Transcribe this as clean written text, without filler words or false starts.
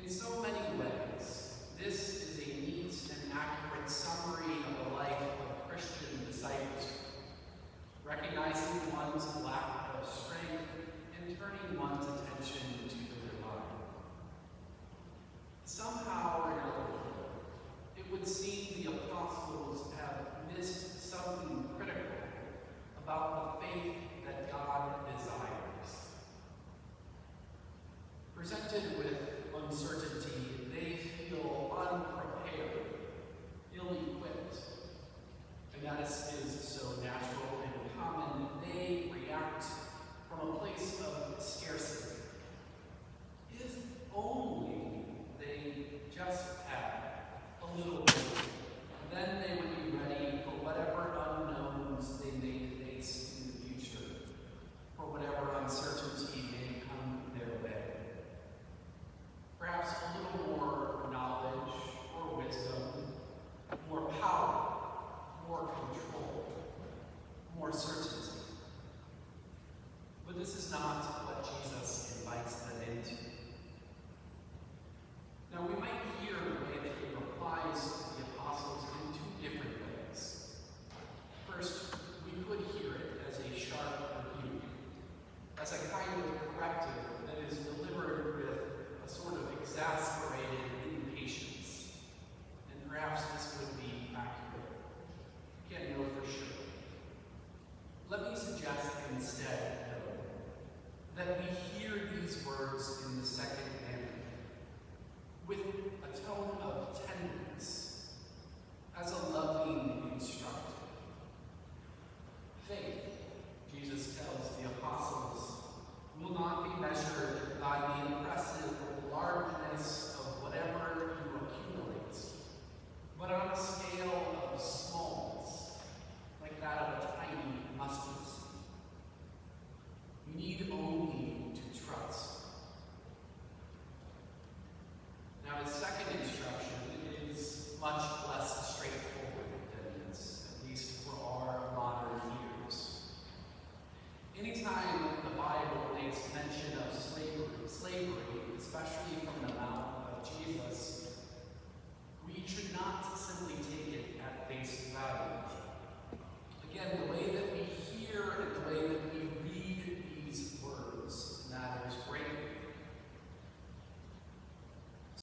In so many ways, this is a neat and accurate summary of the life of Christian disciples, recognizing one's lack of strength and turning one's attention to the divine. Somehow or another, it would seem the apostles have missed something critical about the faith that God desires. Presented with uncertainty, they feel unprepared, ill-equipped, and that is so natural and common. They react from a place of scarcity. If only they just had a little bit, then they would be ready for whatever unknowns they may face in the future, for whatever uncertainty may come their way. Perhaps a little more knowledge or wisdom, more power, more control, more certainty. But this is not what Jesus invites them into. Now, we might hear the way that he replies to the apostles in two different ways. First, we could hear it as a sharp rebuke, as a kind of corrective that is delivered with a sort of exasperated impatience. And perhaps this would be accurate. Can't know for sure. Let me suggest instead, though, that we hear these words in the second manner with a tone of tenderness, as a loving instructor. Faith, Jesus tells the apostles, will not be measured by the impressive largeness of whatever you accumulate, but on a scale of smallness, like that of a tiny mustard seed. You need only to trust. Now, his second instruction is much